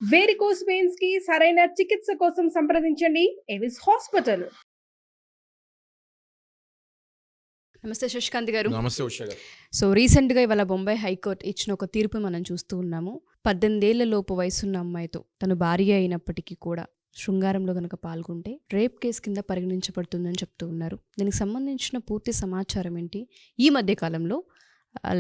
Varicose veins కి సరైన చికిత్స కోసం సంప్రదించండి ఎవిస్ హాస్పిటల్. నమస్తే శశికాంత్ గారు. నమస్తే ఉషా గారు. సో రీసెంట్గా ఇవాళ బొంబాయి హైకోర్టు ఇచ్చిన ఒక తీర్పు మనం చూస్తూ ఉన్నాము. 18 ఏళ్ల లోపు వయసున్న అమ్మాయితో తను భార్య అయినప్పటికీ కూడా శృంగారంలో కనుక పాల్గొంటే రేప్ కేసు కింద పరిగణించబడుతుందని చెప్తూ ఉన్నారు. దీనికి సంబంధించిన పూర్తి సమాచారం ఏంటి? ఈ మధ్య కాలంలో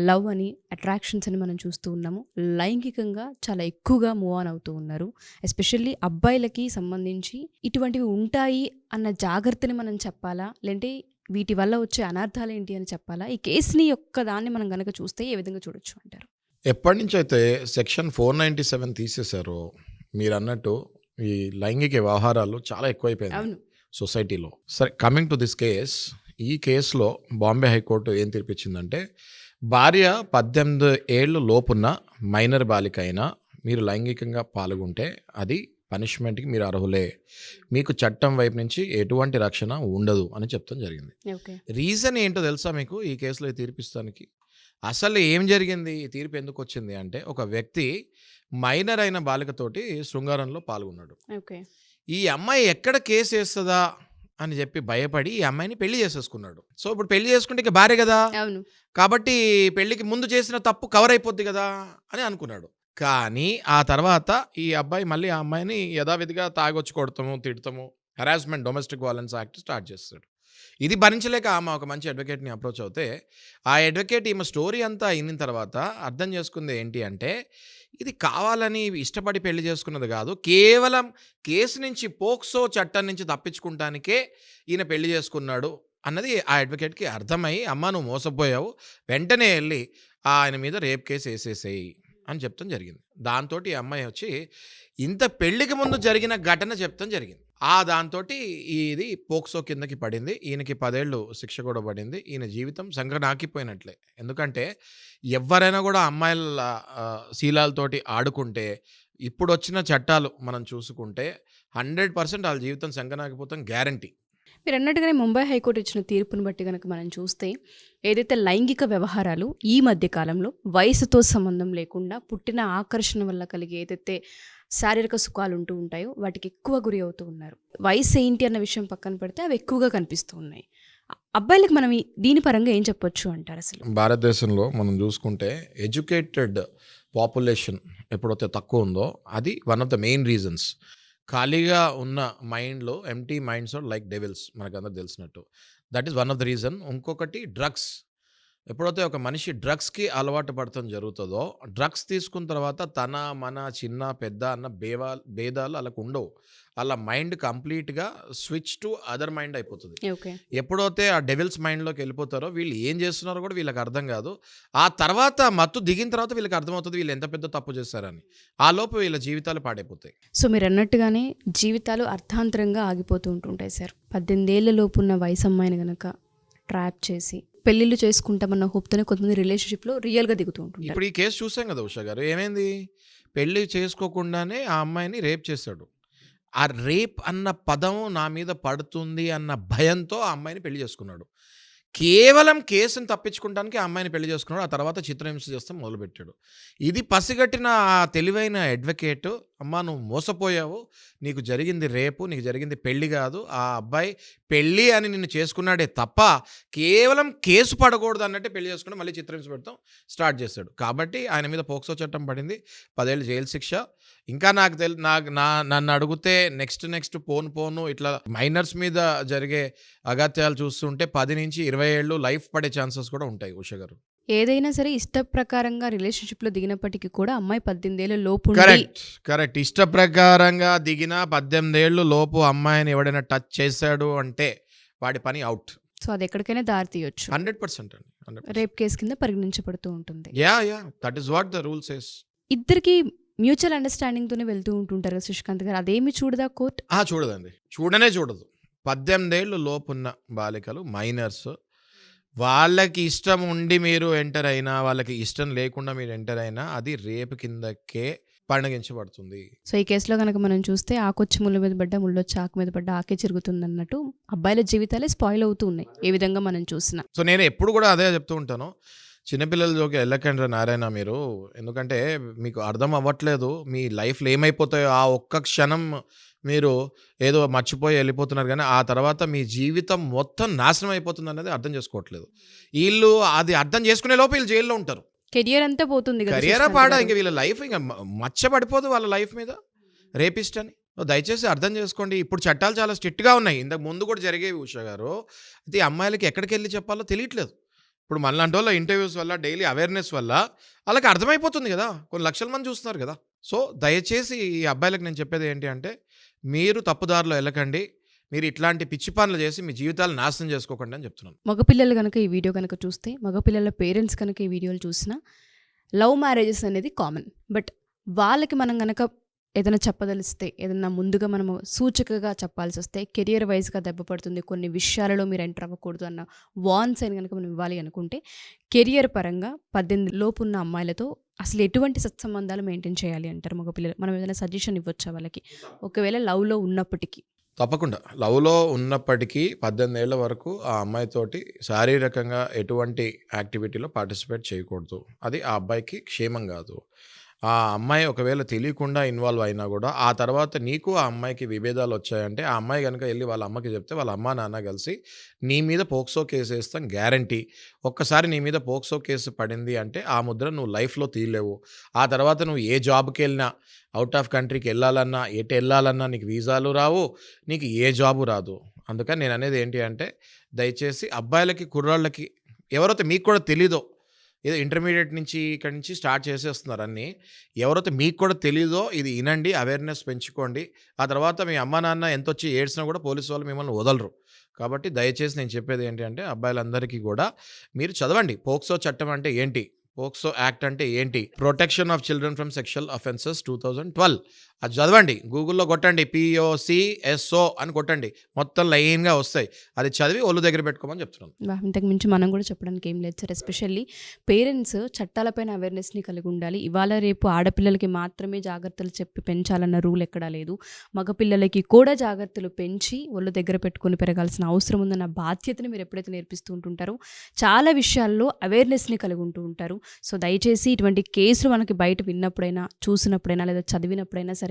లవ్ అని, అట్రాక్షన్స్ అని మనం చూస్తూ ఉన్నాము. లైంగికంగా చాలా ఎక్కువగా మూవ్ ఆన్ అవుతూ ఉన్నారు. ఎస్పెషల్లీ అబ్బాయిలకి సంబంధించి ఇటువంటివి ఉంటాయి అన్న జాగ్రత్తని మనం చెప్పాలా, లేదంటే వీటి వల్ల వచ్చే అనర్థాలు ఏంటి అని చెప్పాలా? ఈ కేసుని యొక్క దాన్ని మనం కనుక చూస్తే ఏ విధంగా చూడొచ్చు అంటారు? ఎప్పటి నుంచి అయితే సెక్షన్ 497 తీసేశారో మీరు అన్నట్టు ఈ లైంగిక వ్యవహారాలు చాలా ఎక్కువైపోయింది అవును. సొసైటీలో. సరే, కమింగ్ టు దిస్ కేస్, ఈ కేసులో బాంబే హైకోర్టు ఏం తీర్పిచ్చిందంటే, భార్య 18 ఏళ్ళు లోపున్న మైనర్ బాలిక అయినా మీరు లైంగికంగా పాల్గొంటే అది పనిష్మెంట్కి మీరు అర్హులే, మీకు చట్టం వైపు నుంచి ఎటువంటి రక్షణ ఉండదు అని చెప్తాం జరిగింది. ఓకే. రీజన్ ఏంటో తెలుసా మీకు ఈ కేసులో ఈ తీర్పిస్తానికి? అసలు ఏం జరిగింది, ఈ తీర్పు ఎందుకు వచ్చింది అంటే, ఒక వ్యక్తి మైనర్ అయిన బాలికతోటి శృంగారంలో పాల్గొన్నాడు. ఓకే. ఈ అమ్మాయి ఎక్కడ కేసు వేస్తుందా అని చెప్పి భయపడి ఈ అమ్మాయిని పెళ్లి చేసేసుకున్నాడు. సో ఇప్పుడు పెళ్లి చేసుకుంటే ఇక భార్య కదా, అవును. కాబట్టి పెళ్లికి ముందు చేసిన తప్పు కవర్ అయిపోద్ది కదా అని అనుకున్నాడు. కానీ ఆ తర్వాత ఈ అబ్బాయి మళ్ళీ ఆ అమ్మాయిని యథావిధిగా తాగొచ్చి కొడతాము, తిడతాము, harassment, domestic violence act start చేస్తాడు. ఇది భరించలేక ఆమె ఒక మంచి అడ్వకేట్ని అప్రోచ్ అవుతే, ఆ అడ్వకేట్ ఈమె స్టోరీ అంతా అయిన తర్వాత అర్థం చేసుకుంది ఏంటి అంటే, ఇది కావాలని ఇష్టపడి పెళ్లి చేసుకున్నది కాదు, కేవలం కేసు నుంచి, పోక్సో చట్టం నుంచి తప్పించుకుంటానికే ఈయన పెళ్లి చేసుకున్నాడు అన్నది ఆ అడ్వకేట్కి అర్థమై, అమ్మ నువ్వు మోసపోయావు, వెంటనే వెళ్ళి ఆయన మీద రేప్ కేసు వేసేసేయి అని చెప్తాం జరిగింది. దాంతో ఈ అమ్మాయి వచ్చి ఇంత పెళ్లికి ముందు జరిగిన ఘటన చెప్తాం జరిగింది. దాంతో ఇది పోక్సో కిందకి పడింది. ఈయనకి 10 ఏళ్ళు శిక్ష కూడా పడింది. ఈయన జీవితం సంకనాకిపోయినట్లే. ఎందుకంటే ఎవరైనా కూడా అమ్మాయిల శీలాలతోటి ఆడుకుంటే, ఇప్పుడు వచ్చిన చట్టాలు మనం చూసుకుంటే 100% వాళ్ళ జీవితం సంకనాకిపోతాం గ్యారంటీ. మీరు అన్నట్టుగానే ముంబై హైకోర్టు ఇచ్చిన తీర్పును బట్టి కనుక మనం చూస్తే, ఏదైతే లైంగిక వ్యవహారాలు ఈ మధ్య కాలంలో వయసుతో సంబంధం లేకుండా పుట్టిన ఆకర్షణ వల్ల కలిగే ఏదైతే శారీరక సుఖాలు ఉంటూ ఉంటాయో వాటికి ఎక్కువ గురి అవుతూ ఉన్నారు. వయసు ఏంటి అన్న విషయం పక్కన పెడితే అవి ఎక్కువగా కనిపిస్తూ ఉన్నాయి. అబ్బాయిలకు మనం దీని పరంగా ఏం చెప్పొచ్చు అంటారు? అసలు భారతదేశంలో మనం చూసుకుంటే ఎడ్యుకేటెడ్ పాపులేషన్ ఎప్పుడైతే తక్కువ ఉందో అది one of the main reasons. ఖాళీగా ఉన్న మైండ్లో empty minds are like devils, మనకందరూ తెలిసినట్టు. That is one of the reason. ఇంకొకటి డ్రగ్స్. ఎప్పుడైతే ఒక మనిషి డ్రగ్స్కి అలవాటు పడటం జరుగుతుందో, డ్రగ్స్ తీసుకున్న తర్వాత తన, మన, చిన్న, పెద్ద అన్న భేదాలు వాళ్ళకు ఉండవు. వాళ్ళ మైండ్ కంప్లీట్గా స్విచ్ టు అదర్ మైండ్ అయిపోతుంది. ఓకే. ఎప్పుడైతే ఆ డెవిల్స్ మైండ్లోకి వెళ్ళిపోతారో వీళ్ళు ఏం చేస్తున్నారో కూడా వీళ్ళకి అర్థం కాదు. ఆ తర్వాత మత్తు దిగిన తర్వాత వీళ్ళకి అర్థమవుతుంది వీళ్ళు ఎంత పెద్ద తప్పు చేస్తారని. ఆ లోపు వీళ్ళ జీవితాలు పాడైపోతాయి. సో మీరు అన్నట్టుగానే జీవితాలు అర్థాంతరంగా ఆగిపోతూ ఉంటుంటాయి సార్. 18 ఏళ్ల లోపు ఉన్న వయసు అమ్మాయిని కనుక ట్రాప్ చేసి పెళ్ళిళ్ళు చేసుకుంటామన్న హోప్తోనే కొంతమంది రిలేషన్షిప్లో రియల్గా దిగుతూ ఉంటారు. ఇప్పుడు ఈ కేసు చూసాం కదా ఉషా గారు, ఏమైంది? పెళ్లి చేసుకోకుండానే ఆ అమ్మాయిని రేప్ చేశాడు. ఆ రేప్ అన్న పదం నా మీద పడుతుంది అన్న భయంతో ఆ అమ్మాయిని పెళ్లి చేసుకున్నాడు. కేవలం కేసుని తప్పించుకోవడానికి ఆ అమ్మాయిని పెళ్లి చేసుకున్నాడు. ఆ తర్వాత చిత్రహింస చేస్తే మొదలుపెట్టాడు. ఇది పసిగట్టిన ఆ తెలివైన అడ్వకేట్, అమ్మా నువ్వు మోసపోయావు, నీకు జరిగింది రేపు, నీకు జరిగింది పెళ్లి కాదు, ఆ అబ్బాయి పెళ్ళి అని నిన్ను చేసుకున్నాడే తప్ప కేవలం కేసు పడకూడదు అన్నట్టే పెళ్లి చేసుకుని మళ్ళీ చిత్రహింస పెడతాం స్టార్ట్ చేశాడు. కాబట్టి ఆయన మీద పోక్సో చట్టం పడింది, 10 ఏళ్ళు జైలు శిక్ష. ఇంకా నన్ను అడిగితే నెక్స్ట్ పోను ఇట్లా మైనర్స్ మీద జరిగే అగత్యాలు చూస్తుంటే 10 నుంచి 20 ఏళ్ళు లైఫ్ పడే ఛాన్సెస్ కూడా ఉంటాయి ఉషా గారు. ఏదైనా సరే ఇష్ట ప్రకారంగా రిలేషన్షిప్లో దిగినప్పటికీ కూడా అమ్మాయి 18 ఏళ్ళ లోపు కరెక్ట్. ఇష్ట ప్రకారంగా దిగిన 18 ఏళ్ళు లోపు అమ్మాయిని ఎవడైనా టచ్ చేశాడు అంటే వాడి పని అవుట్. సో అది ఎక్కడికైనా దారి తీయొచ్చు. 100% అండి. 100%. రేప్ కేసు కింద పరిగణించబడుతూ ఉంటుంది. Yeah that is what the rule says. ఇద్దరికి మ్యూచువల్ అండర్స్టాండింగ్తోనే వెళ్తూ ఉంటుంటారు కదా శశికాంత్ గారు, అదేమి చూడదా కోర్టు? చూడదండి, చూడదు. 18 ఏళ్ళు లోపున్న బాలికలు మైనర్స్, వాళ్ళకి ఇష్టం ఉండి మీరు ఎంటర్ అయినా, వాళ్ళకి ఇష్టం లేకుండా మీరు ఎంటర్ అయినా అది రేపు కిందకే పరిగణించబడుతుంది. సో ఈ కేసులో కనుక మనం చూస్తే ఆకొచ్చి ముళ్ళ మీద పడ్డా, ముళ్ళొచ్చి ఆకు మీద పడ్డా ఆకే జరుగుతుంది అన్నట్టు అబ్బాయిల జీవితాలే స్పాయిల్ అవుతూ ఉన్నాయి ఏ విధంగా మనం చూసినా. సో నేను ఎప్పుడు కూడా అదే చెప్తూ ఉంటాను, చిన్నపిల్లల జోకి వెళ్ళకండి నారాయణ మీరు. ఎందుకంటే మీకు అర్థం అవ్వట్లేదు. మీ లైఫ్‌లో ఏమైపోతాయో ఆ ఒక్క క్షణం మీరు ఏదో మర్చిపోయి వెళ్ళిపోతున్నారు గానీ, ఆ తర్వాత మీ జీవితం మొత్తం నాశనం అయిపోతుందనేది అర్థం చేసుకోవట్లేదు. ఈళ్ళు అది అర్థం చేసుకునే లోపు ఈళ్ళు జైల్‌లో ఉంటారు. కెరియర్ అంతా పోతుంది కదా కరియరా శశికాంత్ పాడా గారు. ఇంక వీళ్ళ లైఫ్ ఇంక మచ్చ పడిపోదు వాళ్ళ లైఫ్ మీద రేపిస్ట్ అని. దయచేసి అర్థం చేసుకోండి. ఇప్పుడు చట్టాలు చాలా స్ట్రిక్ట్‌గా ఉన్నాయి. ఇంతకు ముందు కూడా జరిగేవి ఉషా గారు. అయితే ఈ అమ్మాయిలకి ఎక్కడికెళ్ళి చెప్పాలో తెలియట్లేదు. ఇప్పుడు మనలాంటోళ్ళ ఇంటర్వ్యూస్ వల్ల, డైలీ అవేర్‌నెస్ వల్ల ఆళ్ళకి అర్థమైపోతుంది గదా! కొన్ని లక్షల మంది చూస్తున్నారు గదా! సో, దయచేసి ఈ అబ్బాయిలకి నేను చెప్పేది ఏంటి అంటే, మీరు తప్పుదారిలో ఎళ్ళకండి. మీరు ఇట్లాంటి పిచ్చి పనులు చేసి మీ జీవితాలు నాశనం చేసుకోకండి అని చెప్తున్నాను. మగపిల్లలు కనుక ఈ వీడియో కనుక చూస్తే, మగపిల్లల పేరెంట్స్ కనుక ఈ వీడియోలు చూసినా, లవ్ మ్యారేజెస్ అనేది కామన్. బట్ వాళ్ళకి మనం గనక ఏదైనా చెప్పదలిస్తే, ఏదన్నా ముందుగా మనము సూచికగా చెప్పాల్సి వస్తే, కెరియర్ వైజ్గా దెబ్బ పడుతుంది, కొన్ని విషయాలలో మీరు ఎంటర్ అవ్వకూడదు అన్న వార్న్స్ అని కనుక మనం ఇవ్వాలి అనుకుంటే, కెరియర్ పరంగా 18 లోపు ఉన్న అమ్మాయిలతో అసలు ఎటువంటి సత్సంబంధాలు మెయింటైన్ చేయాలి అంటారు మగపిల్లలు? మనం ఏదైనా సజెషన్ ఇవ్వచ్చా వాళ్ళకి, ఒకవేళ లవ్లో ఉన్నప్పటికీ? తప్పకుండా. లవ్‌లో ఉన్నప్పటికీ 18 ఏళ్ల వరకు ఆ అమ్మాయితోటి శారీరకంగా ఎటువంటి యాక్టివిటీలో పార్టిసిపేట్ చేయకూడదు. అది ఆ అబ్బాయికి క్షేమం గాదు. ఆ అమ్మాయి ఒకవేళ తెలియకుండా ఇన్వాల్వ్ అయినా గూడా, ఆ తర్వాత నీకు ఆ అమ్మాయికి విభేదాలొచ్చాయంటే, ఆ అమ్మాయి గనుక ఎళ్లి వాళ్ళ అమ్మకి చెప్తే, వాళ్ళ అమ్మా, నాన్న కలిసి నీ మీద పోక్సో కేసేస్తాం గ్యారంటీ. ఒక్కసారి నీ మీద పోక్సో కేసు పడింది అంటే, ఆ ముద్ర నువ్వు లైఫ్‌లో తీయలేవు. ఆ తర్వాత నువ్వు ఏ జాబ్‌కెళ్ళినా, ఔట్ ఆఫ్ కంట్రీకి ఎళ్ళాలన్నా, ఎటెళ్ళాలన్నా నీకు వీసాలు రావు. నీకు ఏ జాబు రాదు. అందుకని నేననేది ఏంటి అంటే, దయచేసి అబ్బాయిలకి, కుర్రాళ్ళకి ఎవరైతే మీకు కూడా తెలీదో, ఏదో ఇంటర్మీడియేట్ నుంచి ఇక్కడి నుంచి స్టార్ట్ చేసేస్తున్నారు అన్నీ. ఎవరైతే మీకు కూడా తెలీదో ఇది ఇనండి, అవేర్‌నెస్ పెంచుకోండి. ఆ తర్వాత మీ అమ్మా, నాన్న ఎంతొచ్చి ఏడ్చినా కూడా పోలీసు వాళ్ళు మిమ్మల్ని వదలరు. కాబట్టి దయచేసి నేను చెప్పేది ఏంటి అంటే, అబ్బాయిలందరికీ కూడా మీరు చదవండి. పోక్సో చట్టం అంటే ఏంటి? పోక్సో యాక్ట్ అంటే ఏంటి? Protection of children from sexual offences 2012 అది చదవండి. గూగుల్‌లో కొట్టండి POCSO అని కొట్టండి. మొత్తం లైన్‌గా వస్తాయి. అది చదివి ఒళ్ళు దగ్గర పెట్టుకోమని చెప్తున్నాను. ఇంతకు మించి మనం కూడా చెప్పడానికి ఏం లేదు సార్. ఎస్పెషల్లీ పేరెంట్స్ చట్టాలపైన అవేర్నెస్ని కలిగి ఉండాలి. ఇవాళ రేపు ఆడపిల్లలకి మాత్రమే జాగ్రత్తలు చెప్పి పెంచాలన్న రూల్ ఎక్కడా లేదు. మగపిల్లలకి కూడా జాగ్రత్తలు పెంచి ఒళ్ళు దగ్గర పెట్టుకొని పెరగాల్సిన అవసరం ఉందన్న బాధ్యతని మీరు ఎప్పుడైతే నేర్పిస్తూ ఉంటుంటారో, చాలా విషయాల్లో అవేర్నెస్ని కలిగి ఉంటూ ఉంటారు. సో దయచేసి ఇటువంటి కేసులు మనకి బయట విన్నప్పుడైనా, చూసినప్పుడైనా, లేదా చదివినప్పుడైనా సరే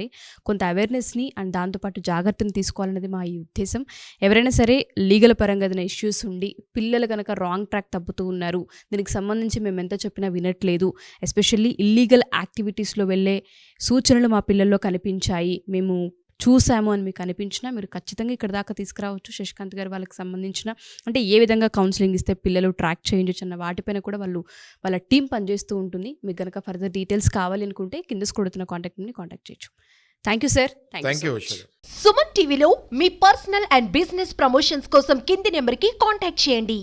కొంత అవేర్నెస్ని అండ్ దాంతోపాటు జాగ్రత్తను తీసుకోవాలనేది మా ఈ ఉద్దేశం. ఎవరైనా సరే లీగల్ పరంగా ఏదైనా ఇష్యూస్ ఉండి పిల్లలు కనుక రాంగ్ ట్రాక్ తప్పుతూ ఉన్నారు, దీనికి సంబంధించి మేము ఎంత చెప్పినా వినట్లేదు, ఎస్పెషల్లీ ఇల్లీగల్ యాక్టివిటీస్లో వెళ్ళే సూచనలు మా పిల్లల్లో కనిపించాయి, మేము చూసాము అని మీకు అనిపించినా మీరు ఖచ్చితంగా ఇక్కడ దాకా తీసుకురావచ్చు. శశికాంత్ గారు వాళ్ళకి సంబంధించిన అంటే ఏ విధంగా కౌన్సిలింగ్ ఇస్తే పిల్లలు ట్రాక్ చేయొచ్చు అన్న వాటిపైన కూడా వాళ్ళ టీం పనిచేస్తూ ఉంటుంది. మీకు కనుక ఫర్దర్ డీటెయిల్స్ కావాలి అనుకుంటే కింద కొడుతున్న కాంటాక్ట్ని కాంటాక్ట్ చేయొచ్చు. Thank you sir. Thank you Usha గారు. సుమన్ టీవీలో మీ పర్సనల్ అండ్ బిజినెస్ ప్రమోషన్స్ కోసం కింది నెంబర్కి కాంటాక్ట్ చేయండి.